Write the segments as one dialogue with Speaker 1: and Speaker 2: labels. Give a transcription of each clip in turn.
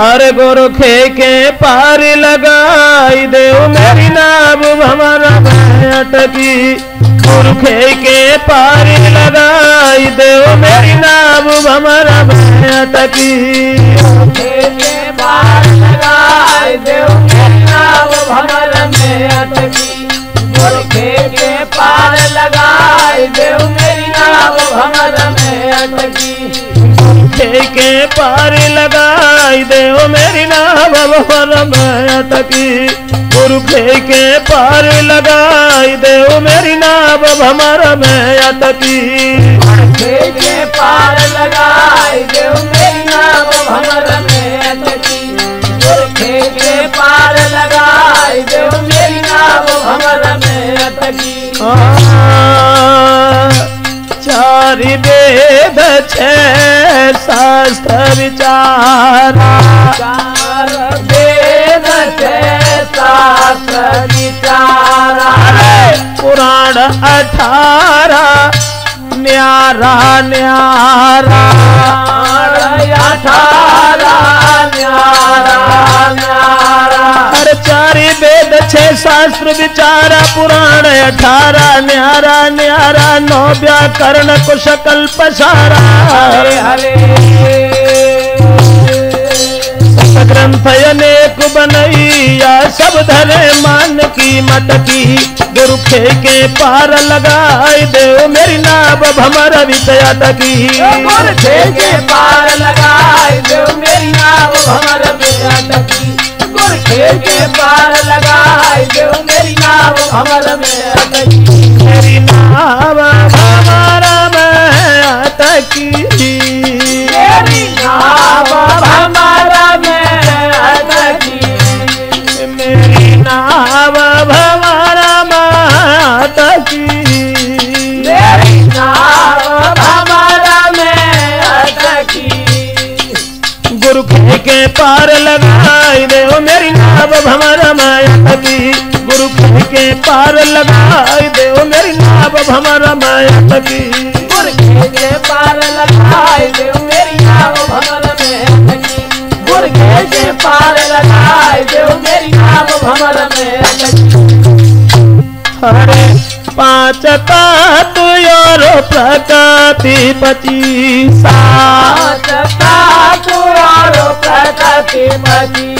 Speaker 1: अरे गोरखे के पार लगाई देव मेरी नाव भंवरा में अटकी। गोरखे के पार लगाई देव मेरी नाव भंवरा में अटकी।
Speaker 2: गोरखे के पार लगाई देव मेरी नाव भंवरा में अटकी। गोरखे के पार लगाई देव मेरी नाव भंवरा में अटकी।
Speaker 1: गोरखे के पार लगाई देव मेरी नाव भंवरा में अटकी। गोरखे के पार लगाई देव मेरी नाव भंवरा में अटकी।
Speaker 2: गोरखे के पार लगाई देव मेरी नाव भंवरा में अटकी। गोरखे के पार लगाई देव मेरी नाव भंवरा में अटकी।
Speaker 1: चारि वेद छह शास्त्र विचारा।
Speaker 2: चार वेद छह शास्त्र विचारा।
Speaker 1: पुराण 18 न्यारा न्यारा।
Speaker 2: 18 न्यारा न्यारा।
Speaker 1: हर चारि वेद छह शास्त्र विचारा। पुराण 18 न्यारा न्यारा। 9 व्याकरण कुश कल्प सारा।
Speaker 2: हरे हरे
Speaker 1: ग्रंथ अनेक बनैया सब धरे मान की मटकी। गोरखे के पार लगाई देव मेरी नाव भंवरा विच अटकी।
Speaker 2: गोरखे के पार लगाई देव मेरी नाव भंवरा में अटकी। गोरखे के पार लगाई देव मेरी नाव भंवरा में अटकी।
Speaker 1: मेरी नाव भंवरा में अटकी।
Speaker 2: मेरी नाव भंवरा में अटकी।
Speaker 1: मेरी नाव भंवरा में अटकी।
Speaker 2: मेरी नाव भंवरा में अटकी।
Speaker 1: गोरखे के पार लगाई देव मेरी नाव भंवरा में अटकी। गोरखे के पार लगाई देव मेरी नाव भंवरा में अटकी।
Speaker 2: गोरखे के पार लगाई देव मेरी नाव भंवरा में अटकी। गोरखे के पार लगाई देव मेरी नाव भंवरा में अटकी।
Speaker 1: हरे 5 तत्व और प्रकृति 25।
Speaker 2: प्रकृति 25।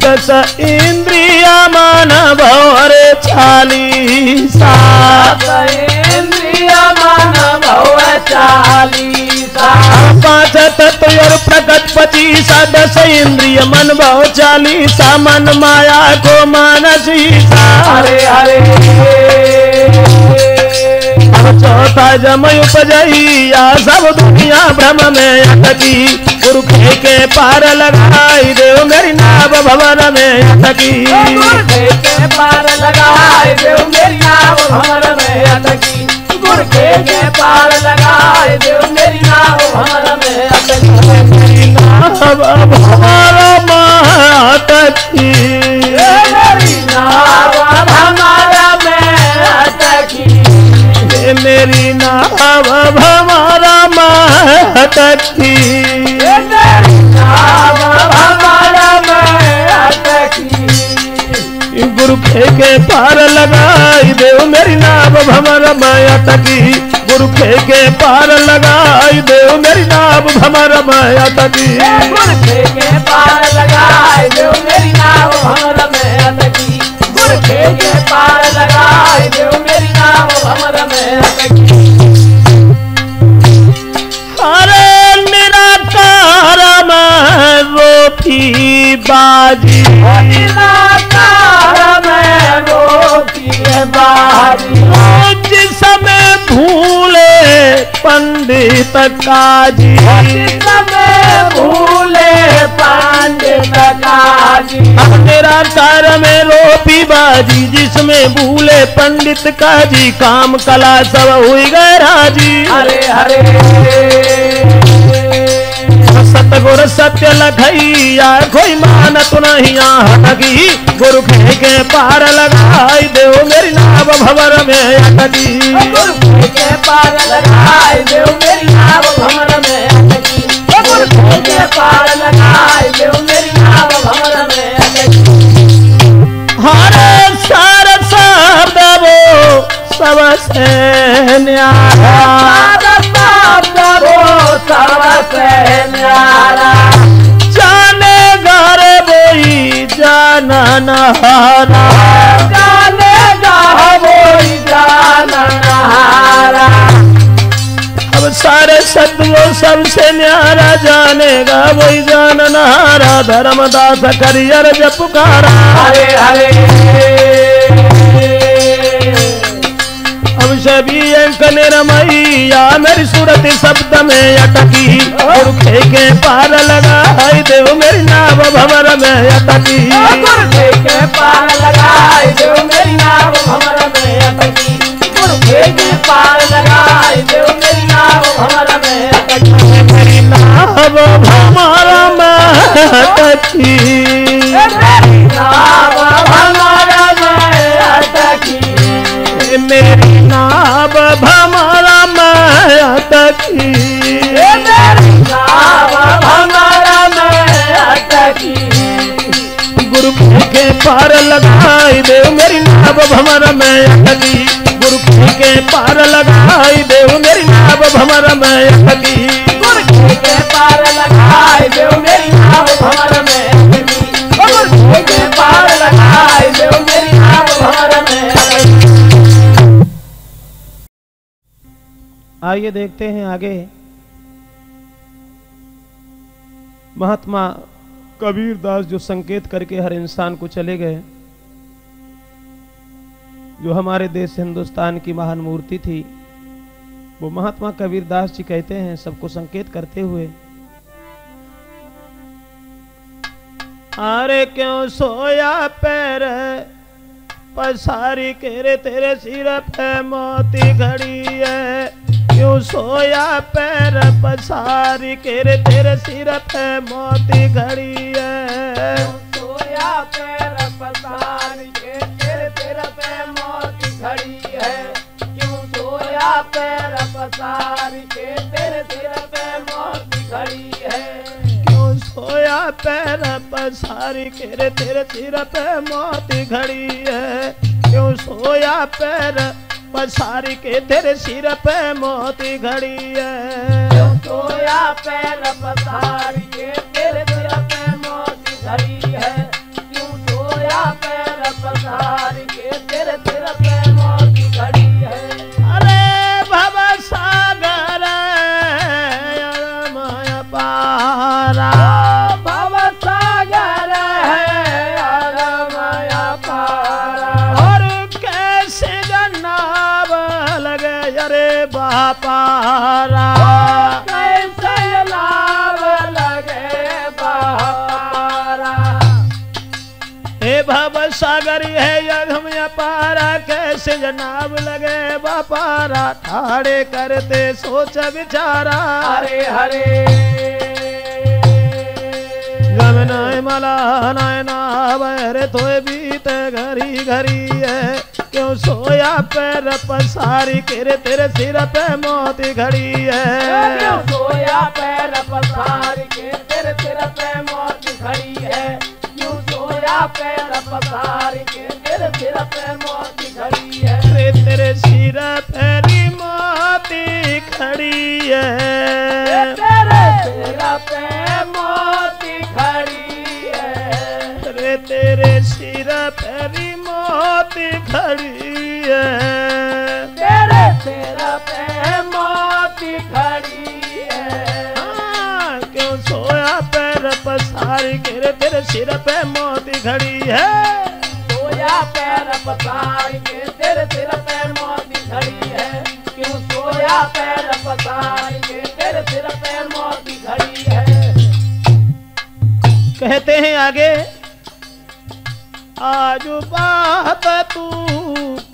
Speaker 1: 10 इंद्रिया मानव और 40।
Speaker 2: इंद्रिया मानव 40।
Speaker 1: 5 तत्व और प्रकट 25। 10 इंद्रिय मन भाव 40। मन माया को मानस ईसा।
Speaker 2: हरे हरे
Speaker 1: चौथा जम उपजैया सब दुनिया भ्रम में अटकी। गोरखे के पार लगाई देव मेरी नाव भंवरा में अटकी।
Speaker 2: गोरखे के पार लगाई देव मेरी नाव भंवरा में अटकी। गोरखे के पार लगाई देव मेरी नाव भंवरा में अटकी।
Speaker 1: मेरी नाव भंवरा में अटकी।
Speaker 2: मेरी नाव भंवरा में अटकी।
Speaker 1: मेरी नाव भंवरा में अटकी।
Speaker 2: मेरी नाव भंवरा में अटकी।
Speaker 1: गोरखे के पार लगाई देव मेरी नाव भंवरा में अटकी। गोरखे के पार लगाई देव मेरी नाव भंवरा में अटकी।
Speaker 2: गोरखे के पार लगाई देव मेरी नाव भंवरा में अटकी। गोरखे के पार लगाई देव मेरी नाव भंवरा में अटकी।
Speaker 1: अरे निराकार में रोटी बाजी।
Speaker 2: निराकार में रोटी बाजी।
Speaker 1: जिसमें भूले पंडित काजी।
Speaker 2: जिसमें भूले पंडित काजी।
Speaker 1: निराकार में रोटी बाजी। जिसमें भूले पंडित काजी। काम कला सब हुई गए राजी।
Speaker 2: हरे हरे
Speaker 1: सतगुर सत्य लखैया कोई मानत नहीं हटकी। गोरखे के पार लगाई देव मेरी नाव भंवरा में अटकी।
Speaker 2: गोरखे के पार लगाई देव मेरी नाव भंवरा में अटकी।
Speaker 1: सबसे न्यारा,
Speaker 2: सबसे न्यारा,
Speaker 1: जाने घर बोई जाननहारा,
Speaker 2: जाने वही जाननहारा।
Speaker 1: अब सारे सत्वों सबसे न्यारा, जानेगा वही जाननहारा। धर्मदास करियर जब पुकारा,
Speaker 2: हरे हरे
Speaker 1: अब सभी अंक निरमैया मेरी सूरत शब्द में अटकी, पुरखे के पार लगा है देव मेरी नाव भंवर में अटकी,
Speaker 2: पुरखे के पार लगाए देव मेरी नाव भंवर में अटकी, पुरखे के पार लगाए देव मेरी नाव भंवर में अटकी,
Speaker 1: मेरी नाव भंवर में अटकी,
Speaker 2: मेरी नाव भंवर में अटकी,
Speaker 1: मेरी नाव भंवर में अटकी,
Speaker 2: मेरी नाव भंवर में अटकी,
Speaker 1: गुरु के पार लगाई देव मेरी नाव भंवर में अटकी, गुरु के पार लगाई देव मेरी नाव भंवर में अटकी,
Speaker 2: पुरखे के पार लगाए देव मेरी नाव भंवर में अटकी, पुरखे के पार लगाए देव मेरी नाव भंवर में अटकी।
Speaker 1: आइए देखते हैं आगे। महात्मा कबीर दास जो संकेत करके हर इंसान को चले गए, जो हमारे देश हिंदुस्तान की महान मूर्ति थी, वो महात्मा कबीर दास जी कहते हैं सबको संकेत करते हुए, अरे क्यों सोया पैर पसारी के रे तेरे सिर पे मोती घड़ी है, क्यों सोया पैर पसारी के रे तेरे सिर पे मोती घड़ी है,
Speaker 2: सोया पैर पसारी के तेरे सिर पे मोती घड़ी है, क्यों सोया पैर पसारी के तेरे सिर पे मोती घड़ी है,
Speaker 1: क्यों सोया पैर पसारी के रे तेरे सिर पे मोती घड़ी है, क्यों सोया पैर पसारी के तेरे सिर पे मोती घड़ी है,
Speaker 2: क्यों सोया पैर पसारी के तेरे सिर पे मोती घड़ी है, क्यों सोया पैर पसारी के तेरे सिर पे मोती घड़ी है।
Speaker 1: अरे भव सागर माया पारा,
Speaker 2: भव सागर है माया पारा,
Speaker 1: और कैसे जनाब लगे अरे बापारा,
Speaker 2: कैसे लाभ लगे बापारा,
Speaker 1: हे भव सागर है यघम अपारा, कैसे जनाब लगे बापारा, ठाड़े करते सोच विचारा,
Speaker 2: हरे हरे
Speaker 1: गमनाय मला नाय नाव रे तोय बीते घरी घरी है, क्यों सोया पैर पसारी के रे तेरे सिर पे मोती घड़ी है,
Speaker 2: क्यों सोया पैर पसारी के तेरे सिर पे मोती घड़ी है, क्यों सोया पैर पसारी के तेरे सिर पे मोती घड़ी है,
Speaker 1: रे तेरे सिर पे मोती खड़ी है,
Speaker 2: तेरे सिर पे मोती खड़ी है,
Speaker 1: रे तेरे सिर पे मोती खड़ी है,
Speaker 2: तेरे सिर पे मोती खड़ी है,
Speaker 1: हाँ, क्यों सोया पैर पसारी के रे तेरे सिर पे मोती घड़ी है,
Speaker 2: सोया पैर पसारी के तेरे सिर पे मोती घड़ी है, क्यों सोया पैर पसारी के तेरे सिर पे मोती घड़ी है।
Speaker 1: कहते हैं आगे, आज बात तू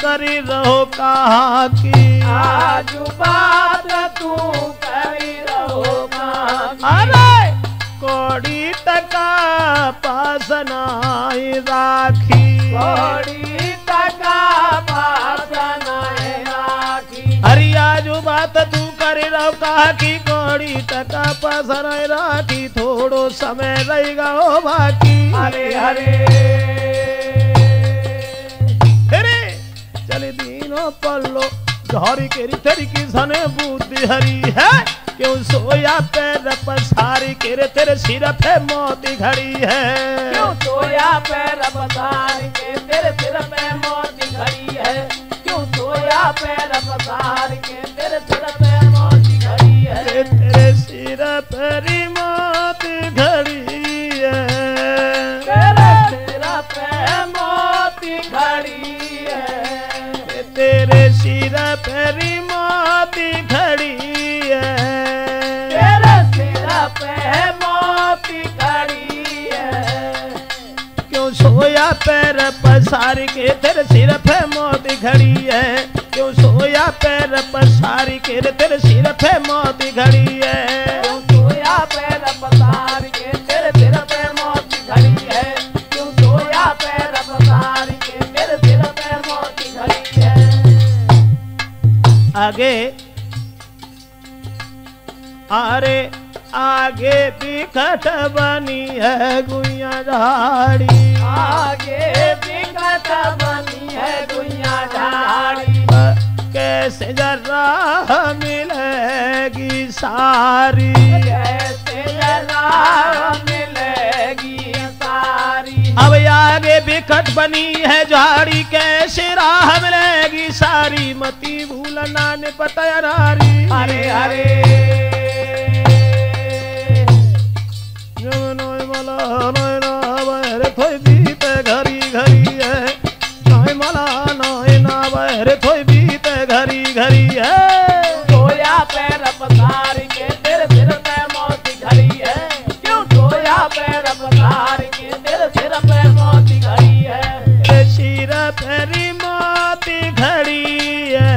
Speaker 1: करी रहो कहाँ की,
Speaker 2: आज बात तू करी रहो
Speaker 1: अरे कोड़ी टका पास नाई राखी,
Speaker 2: कोड़ी टका पास नाई राखी,
Speaker 1: अरे आज बात तू करी रहो कहाँ की, कोड़ी टका पास नाई राखी, थोड़ो समय रहेगा ओ बाकी,
Speaker 2: हरे हरे
Speaker 1: चल दीन दोनों पल्लो झारी के तेरी किसन बुद्धि हरी है क्यों सोया पैर पसारी के रे तेरे सिर पे मोती घड़ी है
Speaker 2: क्यों सोया पैर पसारी के तेरे सिर पे मोती घड़ी है क्यों सोया पैर पसारी के तेरे सिर पे मोती घड़ी है
Speaker 1: तेरे सिर पर मोती घड़ी है
Speaker 2: तेरे सिर पे मोती घड़ी है
Speaker 1: तेरे सिर पर मोती घड़ी है
Speaker 2: तेरे सिर पे मोती घड़ी है
Speaker 1: क्यों सोया पैर पसार के तेरे सिर पे मोती घड़ी है क्यों सोया पैर पसार के तेरे सिर पे मोती घड़ी है
Speaker 2: क्यों सोया पैर पसार के तेरे सिर पे मोती घड़ी है क्यों सोया पैर पसार के तेरे सिर पे मोती घड़ी है
Speaker 1: आगे अरे आगे बिकट बनी है गुइया झाड़ी
Speaker 2: आगे बिकट बनी है गुइया झाड़ी
Speaker 1: कैसे जरा मिलेगी सारी
Speaker 2: कैसे जरा मिलेगी सारी
Speaker 1: अब आगे बिकट बनी है झाड़ी कैसे राह मिलेगी सारी मती भूलना ने पता नारी
Speaker 2: हरे हरे
Speaker 1: नोय मला नोय ना बहरे थोई बीते घरी घरी है नोय मला नोय ना बहरे थोई बीते घरी घरी है
Speaker 2: सोया पैर पसार के तेरे सिर पे मोती घड़ी है क्यों सोया पैर पसार के तेरे सिर पे मोती घड़ी है
Speaker 1: तेरे सिर पर मोती घड़ी है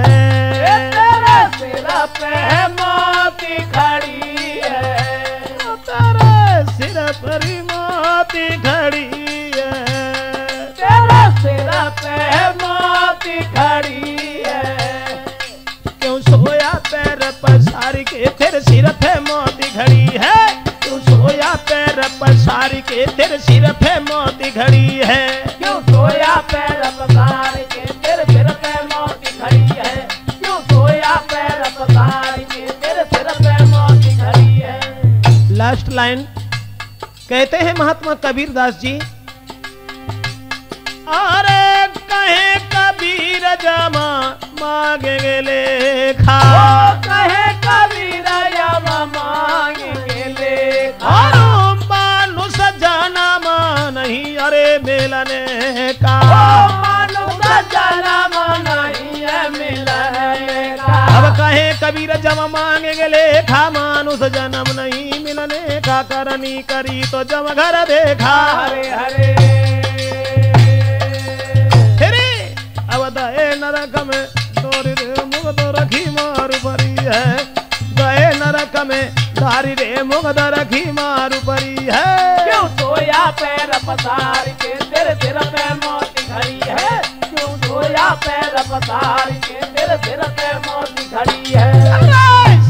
Speaker 2: तेरे सिर पे मोती घड़ी है
Speaker 1: तेरे सिर पर मोती घड़ी है
Speaker 2: तेरे सिर पे मोती घड़ी है
Speaker 1: क्यों सोया पैर पसार के तेरे सिर पे मोती घड़ी है क्यों सोया पैर पसार के तेरे सिर पे मोती घड़ी है
Speaker 2: क्यों सोया पैर पसार के तेरे सिर पे मोती घड़ी है क्यों सोया पैर पसार के तेरे सिर पे मोती घड़ी है
Speaker 1: लास्ट लाइन कहते हैं महात्मा कबीर दास जी अरे कहे कबीर जमा मांगे लेखा
Speaker 2: कहे कबीर जमा मांगे लेखा
Speaker 1: मानुष जन्म नहीं अरे मिलने का
Speaker 2: मानुष जन्म नहीं है मिलने का
Speaker 1: अब कहे कबीर जम मांगे लेखा मानुष जन्म नहीं मिलने का करनी करी तो जम घर देखा
Speaker 2: हरे हरे
Speaker 1: अब दए नरक में तोरी रे मुग तो रखी मारू परी है दए नरक में धारी रे मुग तो रखी मारू परी है
Speaker 2: क्यों सोया पैर पसार के तेरे सिर पे मोती घड़ी है क्यों सोया पैर पसार के तेरे सिर पे मोती घड़ी है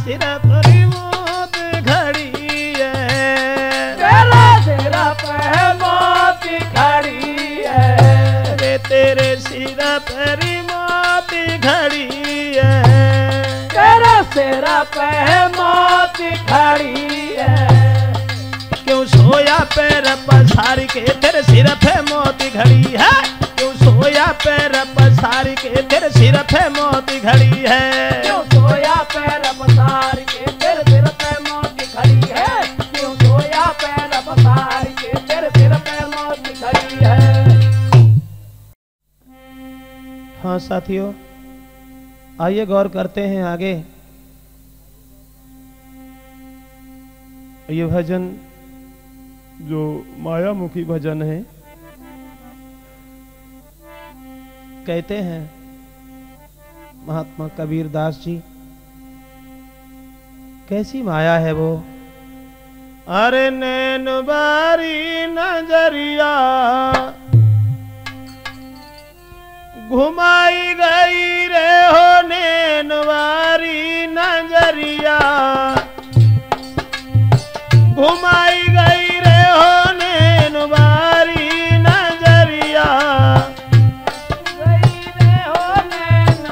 Speaker 1: सिर पर मोती घड़ी है
Speaker 2: तेरे सिर पे मोती घड़ी है
Speaker 1: रे तेरे सिर पर मोती घड़ी है
Speaker 2: तेरे सिर पे मोती घड़ी है
Speaker 1: क्यों सोया पैर पसार के तेरे सिर पे मोती घड़ी है क्यों सोया पैर पसार के तेरे सिर पे मोती घड़ी है
Speaker 2: क्यों सोया पैर पसार के तेरे सिर पे मोती घड़ी है क्यों सोया पैर पसार के तेरे सिर पे मोती घड़ी है
Speaker 1: हाँ साथियों आइए गौर करते हैं आगे ये भजन जो मायामुखी भजन है कहते हैं महात्मा कबीर दास जी कैसी माया है वो अरे नैन बारी नजरिया घुमाई गई रे हो नैन बारी नजरिया घुमाई गई रे हो नैन बारी नजरिया
Speaker 2: गई रे हो नैन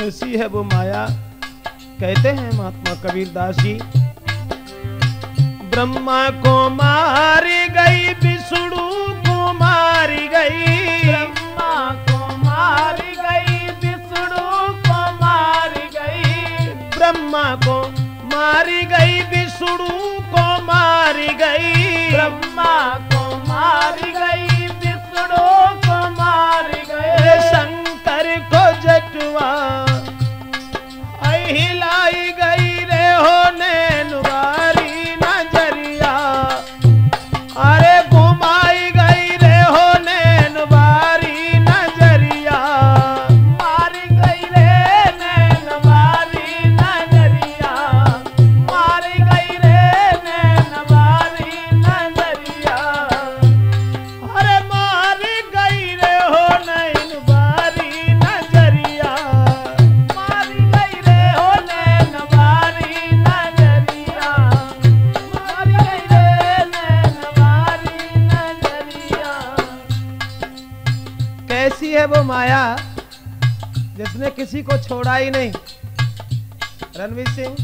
Speaker 1: कैसी है वो माया। कहते हैं महात्मा कबीरदास जी, ब्रह्मा को मारी गई, विष्णु को मारी गई,
Speaker 2: ब्रह्मा को मारी गई, विष्णु को मारी गई,
Speaker 1: ब्रह्मा को मारी गई, विष्णु को मारी गई,
Speaker 2: ब्रह्मा को मारी गई, विष्णु को मारी गई,
Speaker 1: शंकर को जटवा हिलाई गई रे हो नैनवारी नजरिया, अरे घुमाई गई रे हो नैनवारी नजरिया,
Speaker 2: मारी गई रे नैनवारी नजरिया, मारी गई रे नैनवारी नजरिया,
Speaker 1: अरे मारी गई रे हो नैनवारी नजरिया,
Speaker 2: मारी गई रे हो नैनवारी नजरिया, मारी गई रे नैनवारी नजरिया।
Speaker 1: कैसी है वो माया जिसने किसी को छोड़ा ही नहीं। रणवीर सिंह,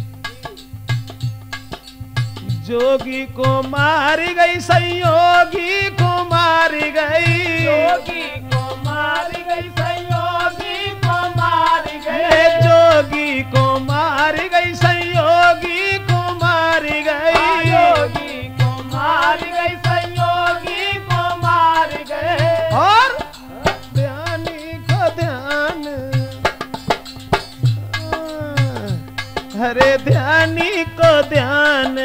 Speaker 1: जोगी को मारी गई, संयोगी को मारी गई,
Speaker 2: योगी को मारी गई, संयोगी को मारी गई,
Speaker 1: जोगी को मारी गई, संयोगी को मारी गई,
Speaker 2: योगी को मारी गई, संयोगी को मारी गई,
Speaker 1: और ध्यानी को ध्यान, हरे ध्यानी को ध्यान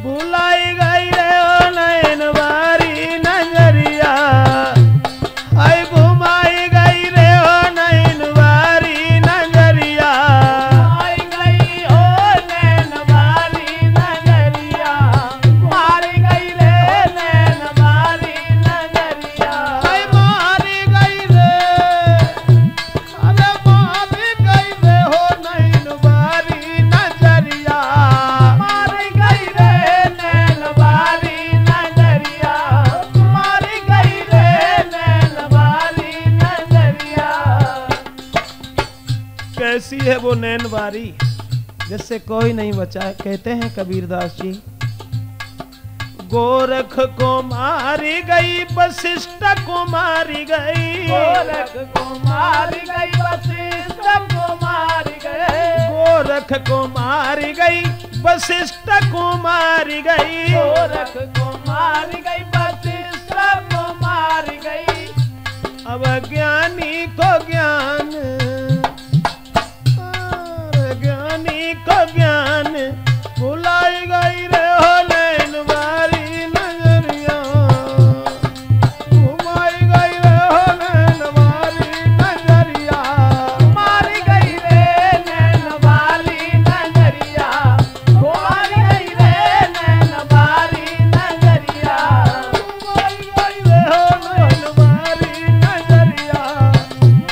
Speaker 1: बुलाई गई रे ओ नैनवारी नजरिया, आई घुमाई गई रे ओ नैनवारी नजरिया,
Speaker 2: मारी गई हो नैनवारी नजरिया, मारी गई रे नैनवारी नजरिया,
Speaker 1: आई मारी गई रे, अरे मारी गई रे हो नैनवारी नजरिया,
Speaker 2: मारी गई रे नैनवारी नजरिया, मारी गई रे नैनवारी नजरिया।
Speaker 1: कैसी है वो नैनवारी जिससे कोई नहीं बचा। कहते हैं कबीरदास जी, गोरख को मारी गई, वशिष्ठ को मारी गई,
Speaker 2: गोरख को मारी गई, वशिष्ठ को मारी गई,
Speaker 1: गोरख को मारी गई, वशिष्ठ को मारी गई,
Speaker 2: गोरख को मारी गई, वशिष्ठ को मारी गई,
Speaker 1: अब ज्ञानी को ज्ञान, और ज्ञानी को ज्ञान बुलाई गई रे हो नैनवारी नजरिया, घुमाई गई रे हो नैनवारी नजरिया,
Speaker 2: मारी गई रे नैनवारी नजरिया, मारी गई रे नैनवारी नजरिया,
Speaker 1: घुमाई गई रे हो नैनवारी नजरिया,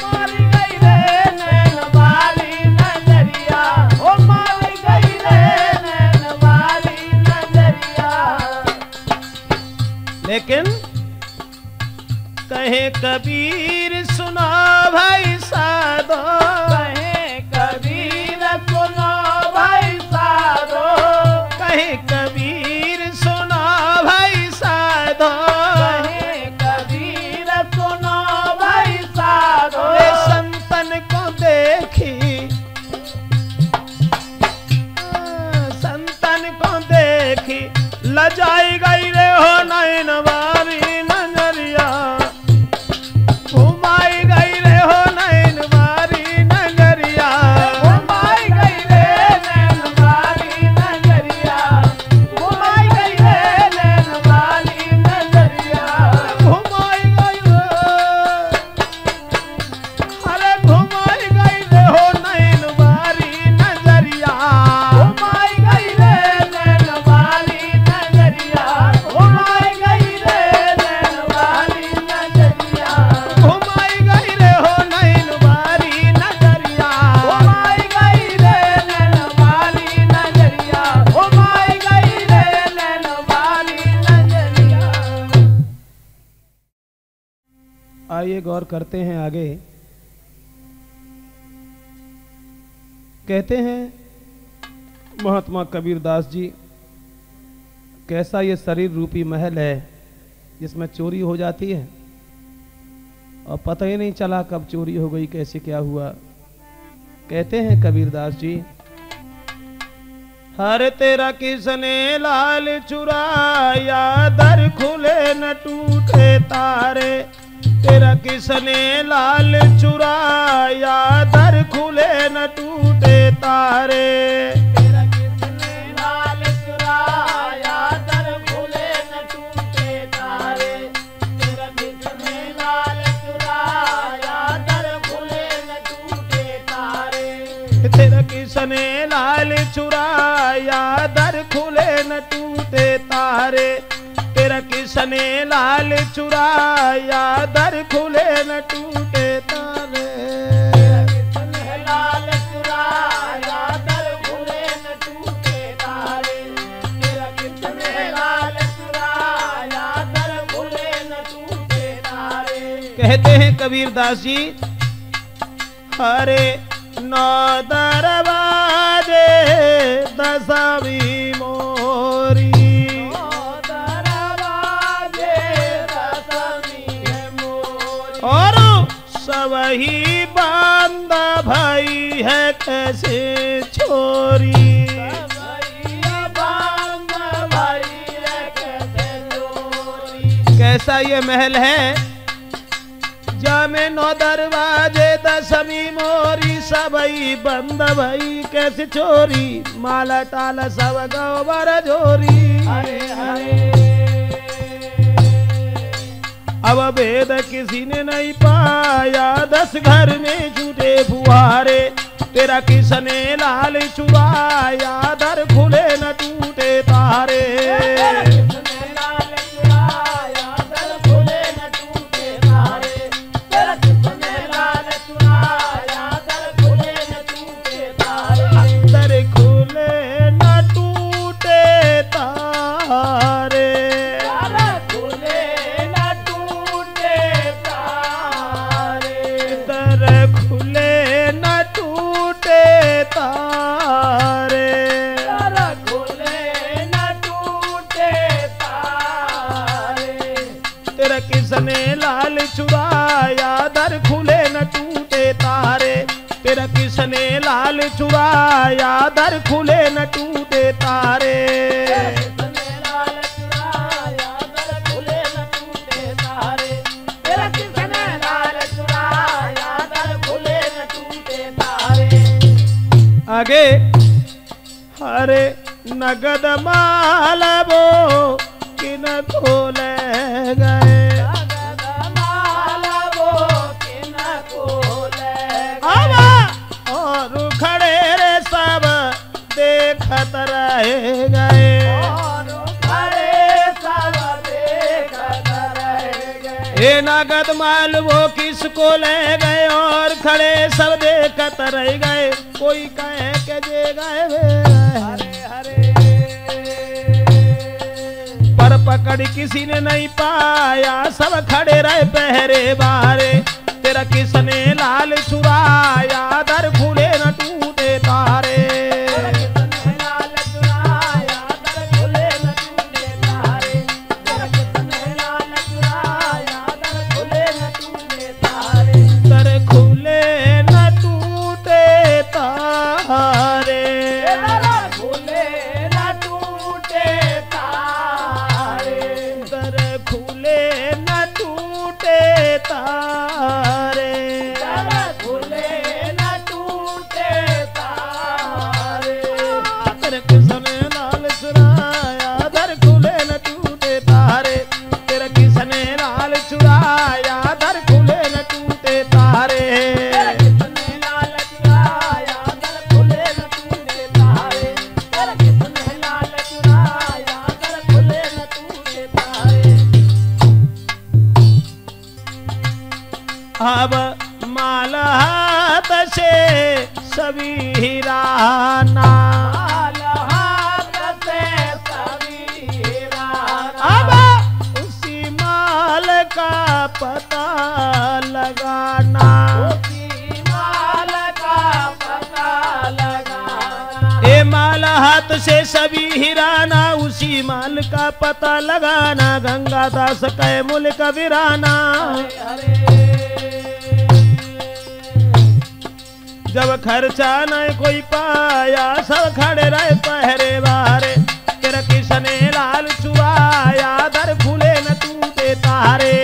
Speaker 2: मारी गई रे नैनवारी नजरिया, ओ मारी गई रे नैनवारी नजरिया।
Speaker 1: लेकिन कहे कबीर सुना भाई साधो,
Speaker 2: कहे कबीर सुनो भाई साधो,
Speaker 1: कहे कबीर सुना भाई साधो,
Speaker 2: कहे कबीर सुनो भाई साधो,
Speaker 1: रे संतन को देखी, संतन को देखी लजाई गई रे हो नैनवारी नजरिया, घुमाई गई रे हो नैनवारी नजरिया,
Speaker 2: घुमाई गई रे नैनवारी नजरिया, घुमाई गई रे नैनवारी नजरिया,
Speaker 1: घुमाई गई रे, अरे घुमाई गई रे हो नैनवारी नजरिया,
Speaker 2: घुमाई गई रे नैनवारी नजरिया, घुमाई गई रे नैनवारी नजरिया,
Speaker 1: घुमाई गई रे हो नैनवारी नजरिया,
Speaker 2: घुमाई गई रे नैनवारी नजरिया, घुमाई गई रे नैनवारी नजरिया।
Speaker 1: आइए गौर करते हैं आगे। कहते हैं महात्मा कबीरदास जी, कैसा ये शरीर रूपी महल है जिसमें चोरी हो जाती है और पता ही नहीं चला कब चोरी हो गई, कैसे क्या हुआ। कहते हैं कबीरदास जी, हर तेरा किसने लाल चुराया, दर खुले न टूटे तारे। तेरा किसने लाल चुराया, दर खुले न टूटे तारे।
Speaker 2: तेरा किसने लाल चुराया, दर खुले न टूटे तारे। तेरा किसने लाल चुराया, दर खुले न टूटे तारे।
Speaker 1: तेरा किसने लाल चुराया, दर खुले न टूटे तारे। तेरा किसने लाल चुराया, दर खुले न टूटे तारे।
Speaker 2: तेरा किसने लाल चुराया, दर खुले न टूटे तारे। तेरा किसने लाल चुराया, दर खुले न टूटे तारे।
Speaker 1: कहते हैं कबीरदास जी, हरे 9 दरवाजे दसवीं मोरी। और सबही बांदा भाई है कैसे छोरी। कैसा ये महल है, जामे 9 दरवाजे दसवीं मोरी। सबई बंद भई कैसे चोरी, माला टाला सब गौबर जोरी।
Speaker 2: हरे हरे
Speaker 1: अब भेद किसी ने नहीं पाया, 10 घर में झूठे फुहारे। तेरा किसने लाल चुराया, दर खुले न टूटे तारे।
Speaker 2: तेरा किसने लाल चुराया, दर खुले न टूटे तारे। तेरा किसने लाल चुराया, दर खुले न टूटे तारे।
Speaker 1: दर खुले न टूटे तारे।
Speaker 2: दर खुले न टूटे तारे।
Speaker 1: दर खुले न टूटे तारे।
Speaker 2: दर खुले न टूटे तारे।
Speaker 1: तेरा किसने लाल चुराया, दर खुले न टूटे तारे। तेरा किसने लाल चुराया, दर खुले न टूटे तारे।
Speaker 2: तेरा किसने लाल चुराया, दर खुले न टूटे तारे। तेरा किसने लाल चुराया, दर खुले न टूटे तारे।
Speaker 1: आगे, हरे नगद माल वो किन खोले गए।
Speaker 2: नगद माल वो किन खोले
Speaker 1: अब
Speaker 2: गए।
Speaker 1: और खड़े रे सब देखत रह गए।
Speaker 2: और खड़े सब देखत रह गए।
Speaker 1: ये नगद माल वो किसको ले गए, और खड़े सब देखत रह गए। कोई कहे के जे गए वे।
Speaker 2: हरे हरे
Speaker 1: पर पकड़ किसी ने नहीं पाया, सब खड़े रहे पहरे बारे। तेरा किसने लाल चुराया, दर खुले न टूटे तारे।
Speaker 2: तेरा किसने लाल चुराया, दर खुले न टूटे तारे। तेरा किसने लाल चुराया, दर खुले न टूटे तारे।
Speaker 1: दर खुले न टूटे तारे।
Speaker 2: दर खुले न टूटे तारे।
Speaker 1: दर खुले न टूटे तारे।
Speaker 2: दर खुले न टूटे तारे।
Speaker 1: तेरे किसने लाल चुराया, दर खुले न टूटे तारे। तेरे किसने लाल चुराया, दर खुले न टूटे तारे।
Speaker 2: तेरा किसने लाल चुराया, दर खुले न टूटे तारे। तेरा किसने लाल चुराया, दर खुले न टूटे तारे।
Speaker 1: अब माल हाथ से सभी हिराना।
Speaker 2: माल हाथ से सभी राना।
Speaker 1: अब उसी माल का पता लगाना।
Speaker 2: उसी माल का पता
Speaker 1: सभी हिराना, उसी माल का पता लगाना, गंगा दास कहे मुल्क वीराना। जब खर्चा न कोई पाया, सब खड़े रहे पहरे बारे, तेरा किसने लाल चुराया, दर खुले न टूटे तारे।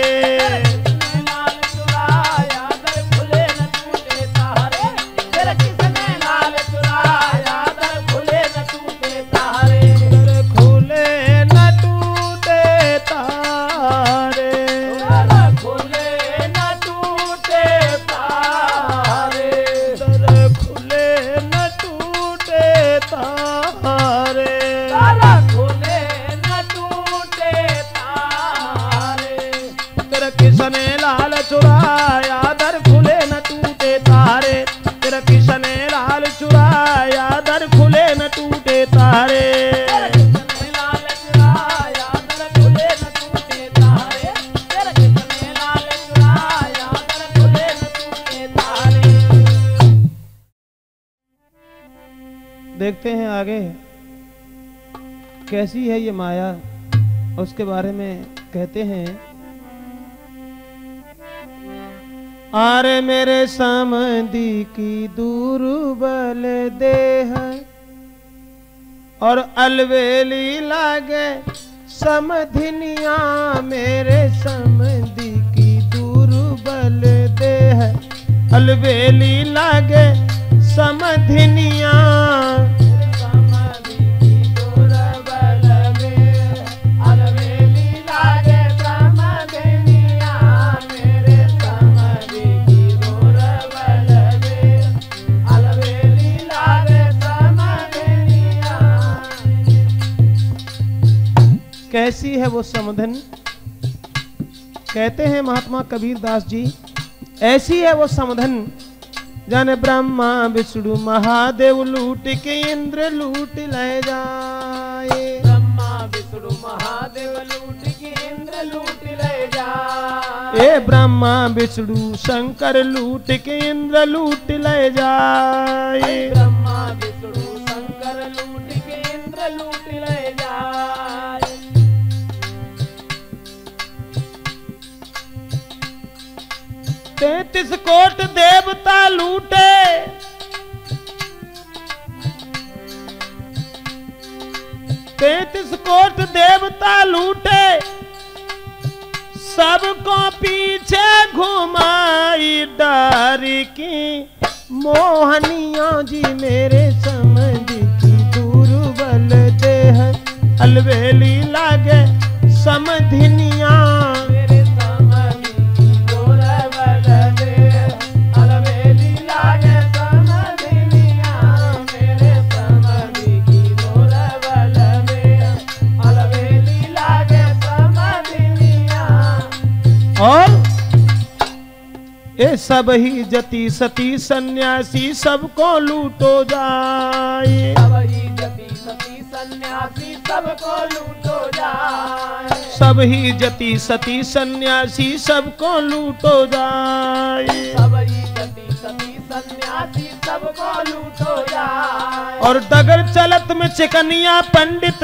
Speaker 2: लाल चुराया दर खुले न टूटे तारे, तेरा किसने लाल चुराया दर खुले न टूटे तारे।
Speaker 1: दर खुले न टूटे तारे,
Speaker 2: दर खुले न टूटे तारे,
Speaker 1: दर खुले न टूटे तारे।
Speaker 2: दर खुले न टूटे तारे।
Speaker 1: तेरा किसने लाल चुराया, दर खुले न टूटे तारे, तेरा किसने लाल चुराया, दर खुले न टूटे तारे।
Speaker 2: किसने लाल चुराया दर खुले न टूटे तारे, तेरा किसने लाल चुराया दर खुले न टूटे तारे।
Speaker 1: देखते हैं आगे कैसी है ये माया, उसके बारे में कहते हैं। आरे मेरे समधी की दुर्बल देह, और अलवेली लागे समधिनिया, मेरे समधी की दुर्बल देह, अलवेली लागे समधिनिया।
Speaker 2: समाधि की दुर्बल देह, अलवेली लागे समधिनिया, मेरे समाधि की दुर्बल देह, अलवेली लागे समधिनिया।
Speaker 1: कैसी है वो समधन? कहते हैं महात्मा कबीर दास जी, ऐसी है वो समधन, जाने ब्रह्मा विष्णु महादेव लूट के इंद्र लूट ले जाए।
Speaker 2: ब्रह्मा विष्णु महादेव लूट के इंद्र लूट ले जाए।
Speaker 1: ए ब्रह्मा विष्णु शंकर लूट के इंद्र लूट ले जाए।
Speaker 2: ब्रह्मा विष्णु शंकर लूट के इंद्र लूट ले जाए।
Speaker 1: 33 कोट देवता लूटे, 33 कोट देवता लूटे, सबको पीछे घुमाई डारी की मोहनिया जी, मेरे समझ की दुर्बल देह, अलवेली लागे समधिनिया।
Speaker 2: मेरे समाधि की दुर्बल देह, अलवेली लागे समधिनिया, मेरे समाधि की दुर्बल देह, अलवेली लागे समधिनिया।
Speaker 1: और ये सब ही जति सती सन्यासी सबको लूटो जाए।
Speaker 2: सब ही जति सती सन्यासी सबको लूटो जाए।
Speaker 1: सब ही जति सती सन्यासी सबको लूटो जाए।
Speaker 2: सब ही जति सती सन्यासी सबको लूटो जाए।
Speaker 1: और डगर चलत में चिकनिया पंडित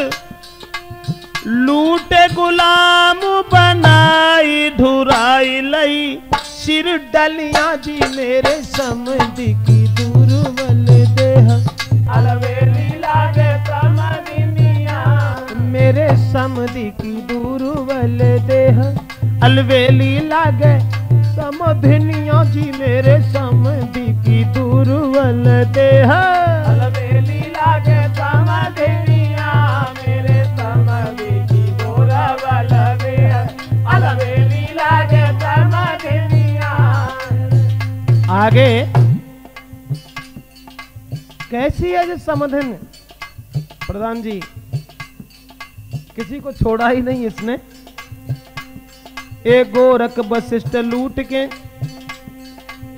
Speaker 1: लूटे गुलाम बनाई ढुराई लई सिर डलिया जी, मेरे समधि की दुर्बल देह,
Speaker 2: अलवेली लागे समधिनिया,
Speaker 1: मेरे समधि की दुर्बल देह, अलवेली लागे समधिनिया जी, मेरे समधि की दुर्बल देह।
Speaker 2: अलवेली लागे समधिनिया, मेरे समधि की दुर्बल देह, अलवेली लागे समधिनिया।
Speaker 1: आगे कैसी है जो समधन? प्रधान जी, किसी को छोड़ा ही नहीं इसने। एक गोरख वशिष्ठ लूट के,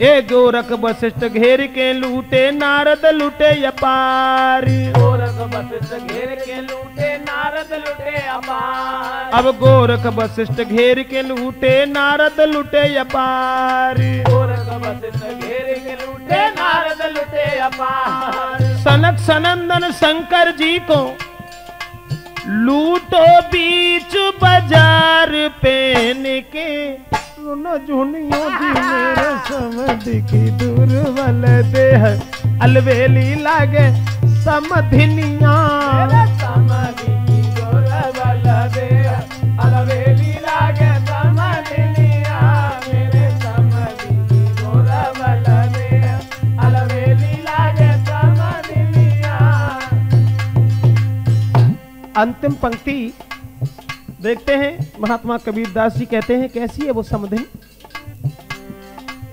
Speaker 1: एक गोरख वशिष्ठ घेर के लूटे, नारद लूटे अपारी।
Speaker 2: गोरख वशिष्ठ घेर के लूटे, नारद लूटे अपार।
Speaker 1: अब गोरख वशिष्ठ घेर के लूटे, नारद लूटे अपारी।
Speaker 2: गोरख वशिष्ठ घेर के लूटे, नारद लूटे अपार।
Speaker 1: सनक सनंदन शंकर जी को लूटो बीच बाजार पेन के न झुनियो दी मेरे समध की दूर वाले देह अलवेली लागे समधिनिया
Speaker 2: समाधि की दूर वाले देह अलवेली लागे समधिनिया मेरे समाधि की दूर वाले देह अलवेली लागे समधिनिया।
Speaker 1: अंतिम पंक्ति देखते हैं। महात्मा कबीरदास जी कहते हैं कैसी है वो समधिन।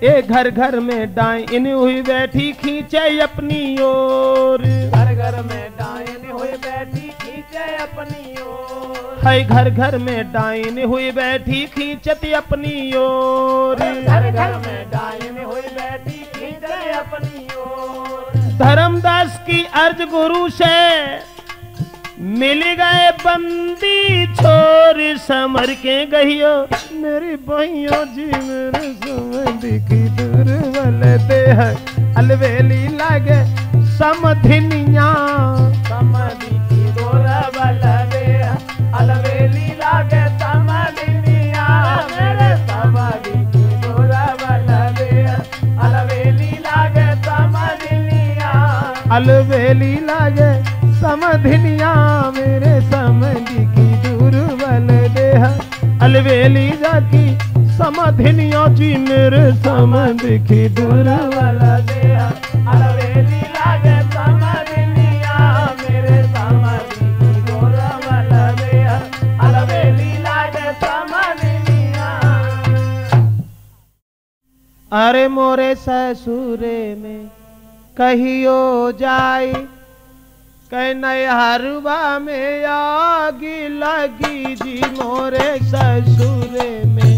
Speaker 1: ए घर घर में डाइन हुई बैठी खींचे अपनी ओर,
Speaker 2: घर घर में डाइन हुई बैठी खींचे अपनी ओर,
Speaker 1: है घर घर में डाइन हुई बैठी खींचती अपनी ओर,
Speaker 2: घर घर में डाइन हुई बैठी खींचे अपनी ओर।
Speaker 1: धर्मदास की अर्ज गुरु से मिल गए बंदी छोर समर के गहियो मेरी बहियों जी मेरे समझ की दूर वाले देह अलवेली लागे समधिनिया
Speaker 2: समाधि की दूर वाले देह अलवेली लागे समधिनिया मेरे समाधि की दूर वाले देह अलवेली लागे समधिनिया
Speaker 1: अलवेली लागे समधिनिया मेरे समझी की दूर वाले देह अलवेली जाकी समधिनिया जी मेरे समझ की दूर
Speaker 2: वाला देह अलवेली लागे समधिनिया मेरे समाधि की दूर वाला देह अलवेली लागे समधिनिया।
Speaker 1: अरे मोरे ससुरे में कहियो जाए कह नैहरवा में आग लगी जी मोरे ससुरे में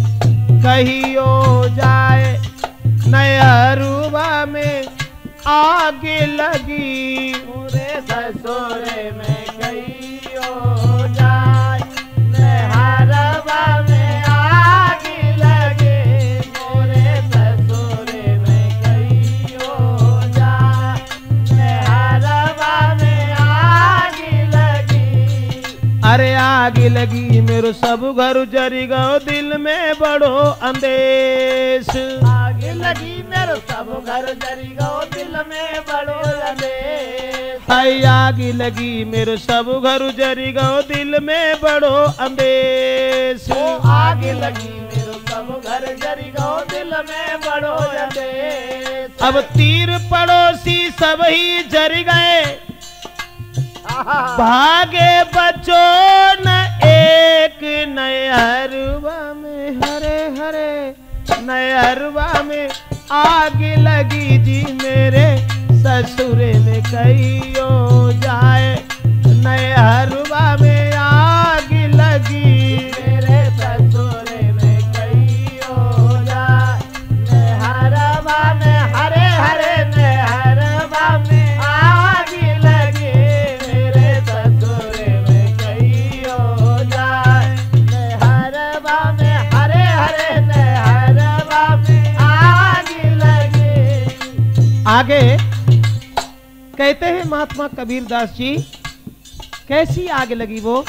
Speaker 1: कहियो जाए नैहरवा में आग लगी
Speaker 2: मोरे ससुरे में कहियो जाए नैहरवा में आग लगे मोरे ससुरे में कहियो जाए नैहरवा में आग लगी।
Speaker 1: अरे आग लगी मेरो सब घर जरी गो दिल में बड़ो अंदेश
Speaker 2: आग लगी मेरो सब घर जरी गो दिल में बड़ो अंदेश
Speaker 1: हाय आग लगी मेरो सब घर जरी गो दिल में बड़ो अंदेश
Speaker 2: आग लगी मेरो सब घर जरी गो दिल में बड़ो अंदेश।
Speaker 1: अब तीर पड़ोसी सब ही जर गए भागे बचो न एक नैहरवा में हरे हरे नैहरवा में आग लगी जी मेरे ससुरे में कहियो जाए नैहरवा में आग लगी
Speaker 2: मेरे ससुरे में कहियो जाए नैहरवा में हरे हरे नैहरवा में आग लगे मेरे ससुरे में कहियो जाए नैहरवा में हरे हरे नैहरवा में आग लगे।
Speaker 1: आगे कहते हैं महात्मा कबीरदास जी कैसी आग लगी वो।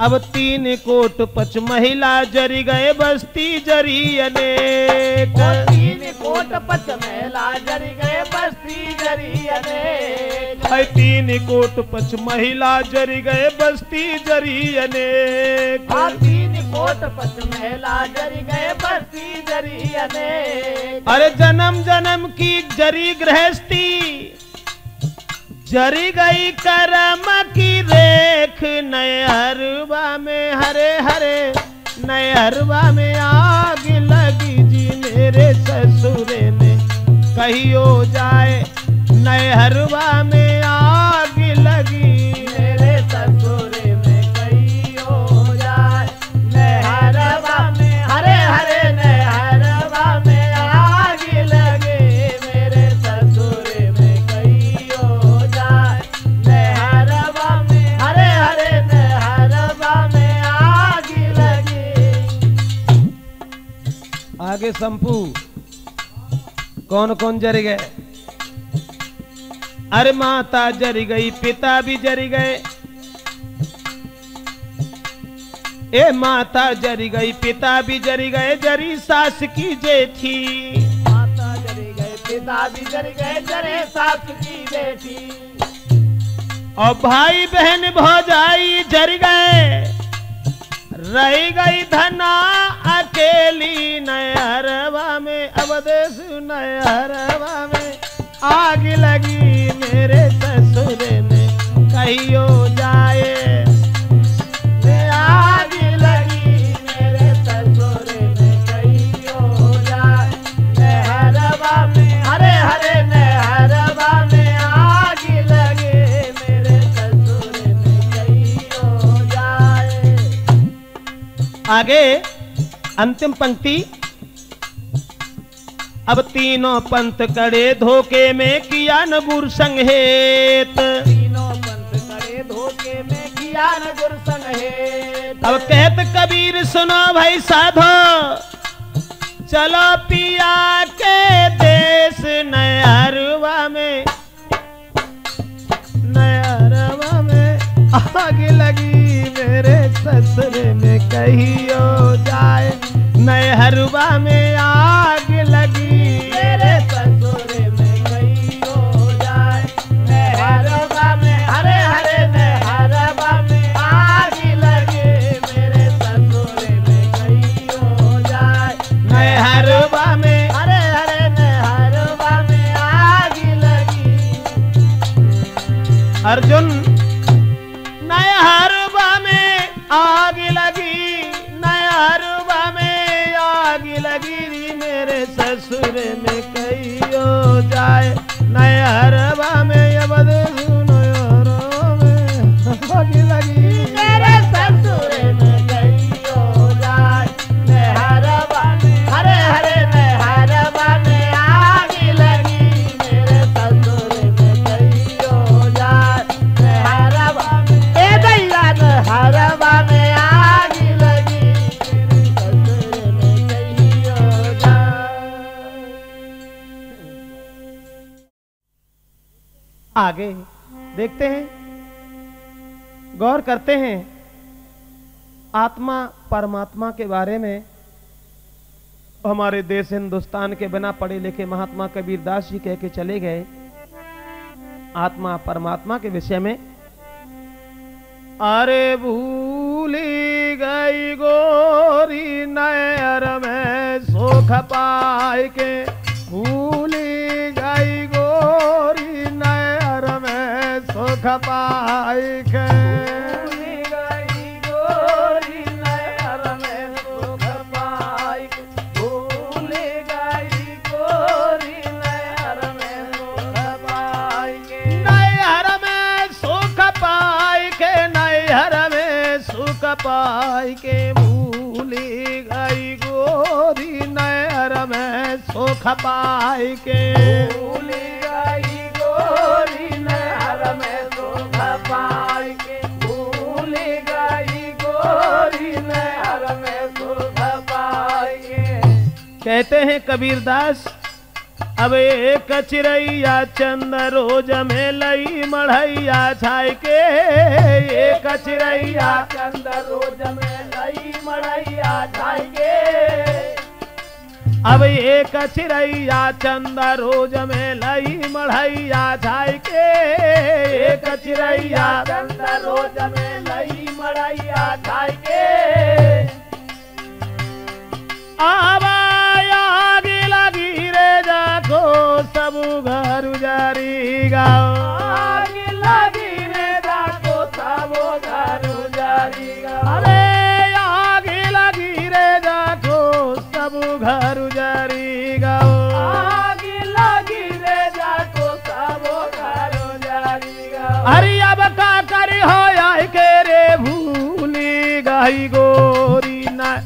Speaker 1: अब 3 कोट 5 महिला जरी गए बस्ती जरी अनेक
Speaker 2: 3 कोट 5 महिला जरी गए बस्ती जरी अनेक
Speaker 1: 3 कोट 5 महिला जरी गए बस्ती जरी अनेक
Speaker 2: 3 कोट 5 महिला जरी गए बस्ती जरी अनेक।
Speaker 1: अरे जन्म जन्म की जरी गृहस्थी जरी गई करम की रेख नैहरवा में हरे हरे नैहरवा में आग लगी जी मेरे ससुरे में कहियो जाए नैहरवा में आग लगी
Speaker 2: मेरे ससुरे में कहियो जाए नैहरवा में हरे हरे नैहरवा में आग लगे मेरे ससुरे में कहियो जाए नैहरवा में हरे हरे नैहरवा में आग लगे।
Speaker 1: आगे संपू कौन कौन जर गए। अरे माता जरी गई पिता भी जरी गए ए माता जरी गई, पिता भी जरी गए, जरी सास की जेठी।
Speaker 2: माता जरी गए, पिता भी जरी गए, जरे सास की बेटी।
Speaker 1: और भाई बहन भौजाई जरी गए, रह गई धना अकेली नयरवा में। अब देश नयरवा में आग लगी मेरे ससुर में कहियो जाए।
Speaker 2: आग लगी मेरे ससुर में कहियो जाए। नहरवा में हरे हरे नहरवा में आग लगे मेरे ससुर में कहियो जाए।
Speaker 1: आगे अंतिम पंक्ति। अब तीनों पंथ कड़े धोखे में किया न गुर संहेत।
Speaker 2: तीनों पंथ करे धोखे में किया न गुर संहेत।
Speaker 1: अब कहत कबीर सुनो भाई साधो, चलो पिया के देश नयरवा में। नयरवा में आग लगी मेरे ससुर में कहियो जाए। नयरवा में आग लगी
Speaker 2: मेरे ससुर में कहियो जाए। नहरवा में हरे हरे नहरवा में आग लगे मेरे ससुर में कहियो जाए।
Speaker 1: नयरवा में
Speaker 2: हरे हरे नहरवा में आग लगी।
Speaker 1: अर्जुन नयरवा में आग लगी, नयरवा में आग लगी मेरे ससुर में कहियो जाए। नयरवा में अब नयरवा में आग लगी
Speaker 2: मेरे ससुर में कहियो जाए। नहरवा में हरे हरे नहरवा में आग लगी मेरे ससुर में कहियो जाए। नहरवा में ए दैया नहरवा में आग लगी मेरे ससुर में कहियो जाए।
Speaker 1: आगे देखते हैं, गौर करते हैं आत्मा परमात्मा के बारे में। हमारे देश हिंदुस्तान के बिना पढ़े लिखे महात्मा कबीर दास जी कह के चले गए आत्मा परमात्मा के विषय में। अरे भूली गई गोरी नयर में सुख पाए के। भूली गई गोरी नयर में सुख पाए के।
Speaker 2: भूली गई गोरी नहर में सुख पाई के। भूली गई गोरी नहर में सुख पाई के।
Speaker 1: नैहर में सुख पाए के, नैहर में सुख पाए के। भूली गई गोरी नैहर में सुख पाए के।
Speaker 2: भूली गई गोरी नहर में सुख पाई के। भूली गई गोरी नहर में सुख पाई के।
Speaker 1: कहते हैं कबीरदास, अब एक चिरैया चंद रोज में लई मढ़ैया छाय के। एक चिरैया
Speaker 2: चंद रोज में लई मड़ैया छाई के।
Speaker 1: अब एक चिरैया चंद रोज में लई मढ़ैया छाय के। एक चिरैया
Speaker 2: चंद रोज में लई मड़ैया छाई के।
Speaker 1: आग लगी रे जाको सब घर उजारी गाओ।
Speaker 2: आग लगी रे जाको सब घर उजारी गाओ।
Speaker 1: अरे आग लगी रे जाको सब घर उजारी गाओ।
Speaker 2: आग लगी रे जाको सब घर उजारी गाओ।
Speaker 1: अरे अब का करी हो आई के रे भूली गई गोरी न